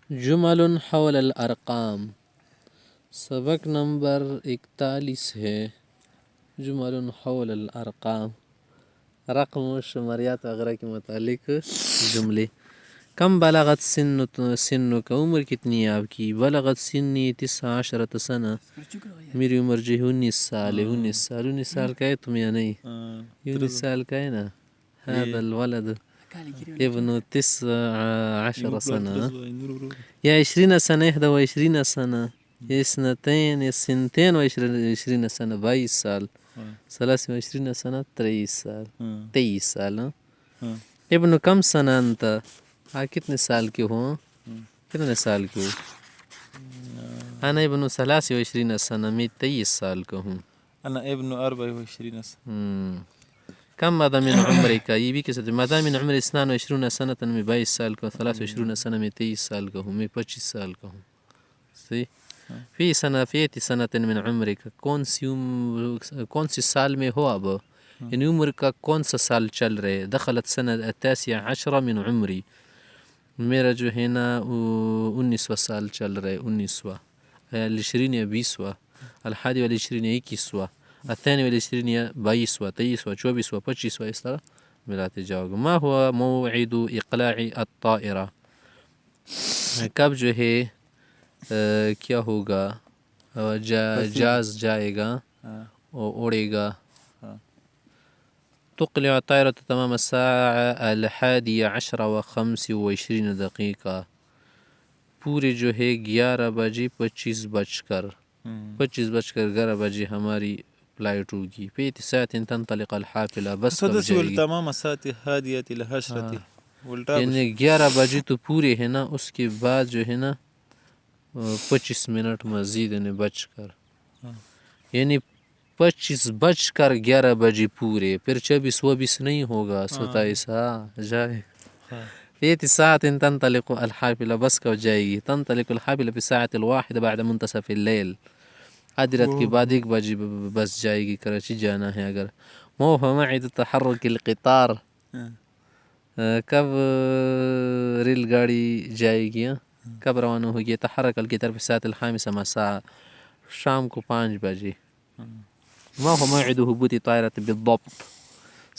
جمل حول الارقام. سبق نمبر 41 ہے. جمل حول الارقام، رقم و شماریات وغیرہ کے متعلق جملے. کم بلغت سنک، عمر کتنی ہے آپ کی؟ بلغت سنی 19 سنہ، میری عمر جو ہے 19 سال ہے. 19 سال کا ہے تم یا نہیں؟ 19 سال کا ہے نا. هذا الولد ابن 19 سنة يا 20 سنة 21 سنة يا 22 سنة 22 سال 23 سنة 23 سال. ابن کم سنة انت؟ کتنے سال کے ہو؟ کتنے سال کے ہو؟ انا ابن 23 سنة، میں 23 سال کا ہوں. انا ابن 24 سنة. كم مضى من عمرك؟ يبي كسر مضى من عمري 22 سنة، میں 22 سال کا. 23 سنة میں 23 سال کا ہوں. میں 25 سال کا ہوں. صحیح. في سنة من عمرك، کون سی سال میں ہو اب؟ یعنی عمر کا کون سا سال چل رہے؟ دخلت سنة 19 من عمری، میرا جو ہے نا 19واں سال چل رہا ہے. 19واں 20 یا 20واں، 21 21واں، 22 22واں، 23واں، 24واں، 25واں، اس طرح ملاتے جاؤ گے. ما ہوا موعد اقلاع الطائرہ؟ کب جو ہے کیا ہوگا؟ جاز جائے گا اور اڑے گا. تقلع الطائرة تمام الساعة 11:25 دقيقة، پورے جو ہے 11:25 ہماری فلائٹ ہوگی. في ساعة تنطلق الحافلة، بس کب جائے گی؟ تمام الساعة 11:10 الٹا یعنی 11 بجے تو پورے ہے نا، اس کے بعد جو ہے نا 25 منٹ مزید یعنی بچ کر، یعنی 25:11 بجے پورے. پھر 24 نہیں ہوگا، 27. جائے. في ساعة تنطلق الحافلة، بس کب جائے گی؟ تنطلق الحافلة في الساعة 1 بعد منتصف الليل، آدھی رات کے بعد 1 بجے بس جائے گی. کراچی جانا ہے اگر. ما هو موعد تحرك القطار؟ کب ریل گاڑی جائے گی؟ کب روانہ ہوگی؟ تحرک القطار في الساعة 5 مساء، شام کو 5 بجے. ما هو موعد هبوط الطائرة بالضبط؟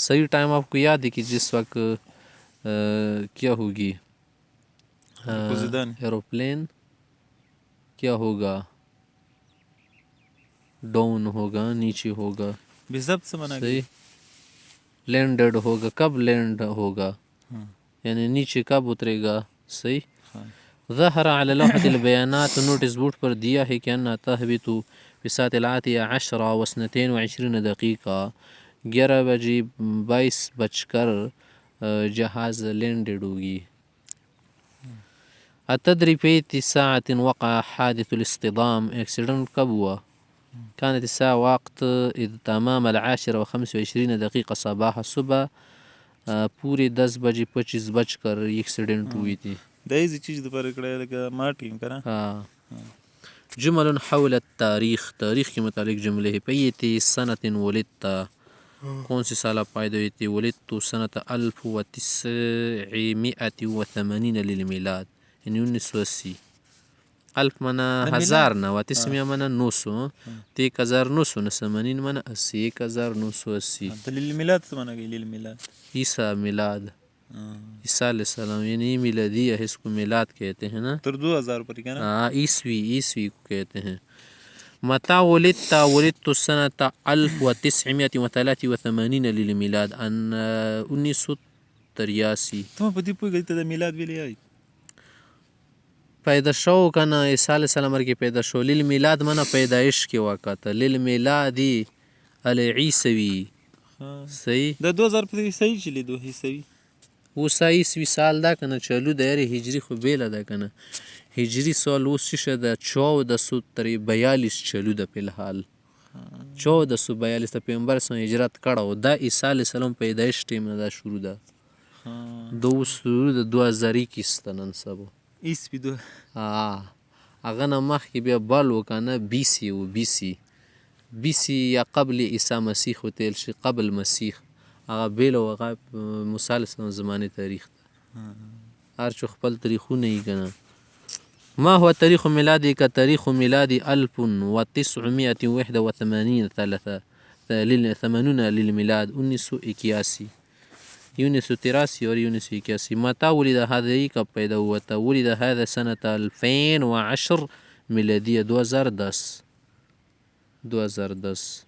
صحیح ٹائم آپ کو یاد ہے کہ جس وقت کیا ہوگی ایروپلین کیا ہوگا؟ ڈاؤن ہوگا، نیچے ہوگا. بالضبط سمانا صحیح. لینڈڈ ہوگا. کب لینڈ ہوگا؟ یعنی نیچے کب اترے گا. صحیح. ظہر علی لوحة البیانات، نوٹس بورڈ پر دیا ہے کہ انہا تہبط في الساعة 10:22 دقيقة، 11:22 جہاز لینڈڈ ہوگی. اتدری في أي ساعة وقع حادث الاصطدام؟ ایکسیڈنٹ کب ہوا؟ كانت الساعة وقت تمام 10:25 دقيقة صباح، صبح پورے 10:25 ایکسیڈنٹ ہوئی تھی. دائزی چیز دوپارے کڑے لگا مارٹین کرا. جمل حول التاریخ، تاریخ کے متعلق جملے ہے. پیتی سنة ولدت، کون سی سالہ پیدا ہوئی تھی؟ ولدت سنة 1980 للمیلاد، یعنی 1980. 1000 منا ہزار نا، و 900 منا 900، تو 1980 منا 80، 1980. للمیلاد سمانا گئی. للمیلاد عیسیٰ میلاد، عیسیٰ علیہ السلام، یعنی میلادیہ ہے، اس کو میلاد کہتے ہیں نا. تر 2000 پر کیا نا، عیسوی کو کہتے ہیں. متى ولدت؟ ولدت سنة 1983 للمیلاد، 1983. تم پتی پوئی گئی تا میلاد بھی لے آئی پیدا شو کنا عیسیٰ علیہ السلام کے پیدا شو. للمیلاد منا پیدائش کے وقت، للمیلادی العیسوی. صحیح. دا 2000 پر صحیح چلی دو عیسوی. وہ عیسوی سال دا کنا چلو دا، یاری ہجری خو بیلا دا کنا. ہجری سال وہ شیشہ دا 1442 چلو دا فی الحال. 1442 تا پیغمبر سن ہجرت کڑا دا. عیسیٰ علیہ السلام پیدائش ٹیم دا شروع دا. دو شروع دا 2021 تا ننصبو عیسوی دو. اغنا مخ کی بیا بالو کنا بیسی و بیسی یا قبل عیسیٰ مسیح و تیل شی قبل مسیح. اغا بیلو اغا موسیٰ علیہ السلام زمانی تاریخ دا. هر چو خپل تاریخونه یې که نه. ما هو تاریخ میلادی که تاریخ میلادی 1981 80 للميلاد 1981 1983 اور 1981. متى ولد هذا کب پیدا ہوا تھا؟ ولد هذا سنة 2010 میلادیہ 2010.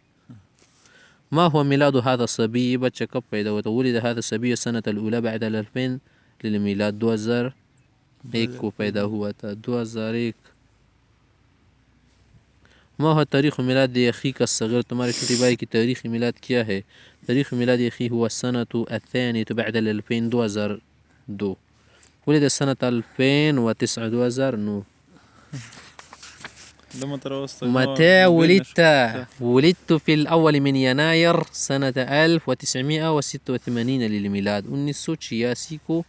ما هو میلاد هذا الصبي؟ بچہ کب پیدا ہوا تھا؟ ولد هذا الصبي السنة الأولى بعد 2000 للميلاد 2001 کو پیدا ہوا تھا 2001. ما هو تاریخ میلاد اخیک الصغیر؟ تمہارے چھوٹے بھائی کی تاریخ میلاد کیا ہے؟ تاریخ میلاد اخی هو السنة الثانية بعد 2000 2002. ولد سنة 2009 2009. متى ولدت؟ ولدت في الأول من يناير سنة 1986 للميلاد 1986 کو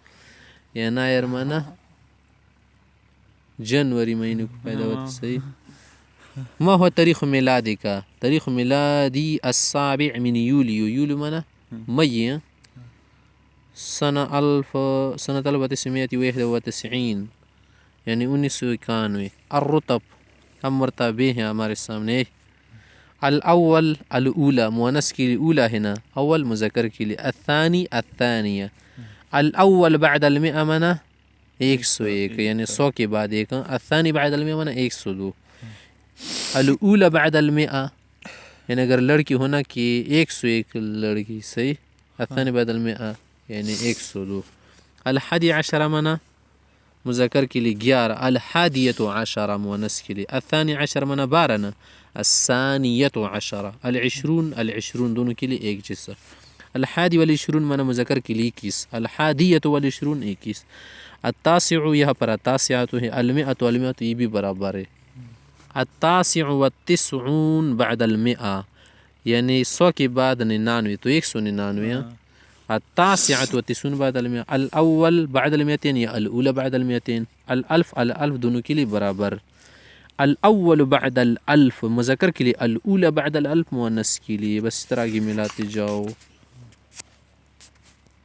يناير مانا جنوري مہینے کو پیدا ہوا تھا. صحیح. ما هو تاریخ میلادك؟ تاریخ میلادی 7 من يوليو. يوليو مانا مئی. سنة 1991 یعنی 1991. الرطب ہم مرتبے ہیں ہمارے سامنے. الاول الاولى مؤنث کے لیے اولا ہے نا، اول مذکر کے لیے. الثانی الثانیہ. الاول بعد المئہ منا 101 یعنی 100 کے بعد ایک. الثانی بعد المئہ منا 102. الاولى بعد المئہ یعنی اگر لڑکی ہونا کہ 101 لڑکی. صحیح. الثانی بعد المئہ یعنی 102. الحادی عشر منا مذکر کے لیے 11. الحادیۃ عشرہ مؤنث کے لیے. الثانی عشر منا 12 نا. الثانیۃ عشرہ. العشرون دونوں کے لیے ایک جیسا. الحادی والعشرون منا مذکر کے لیے 21. الحادیۃ والعشرون 21. التاسع یہاں پر التاسعۃ ہے. المئۃ والمئۃ یہ بھی برابر ہے. التاسع والتسعون بعد المئہ یعنی 100 کے بعد 99 تو 199. التاسعة والتسعون بعد المئة. الأول بعد المئتين یا الأولى بعد المئتين. الألف دونوں کے لیے برابر. الأول بعد الألف مذکر کے لیے، الأولى بعد الألف مؤنث کے لیے. بس اس طرح کی ملاتے جاؤ.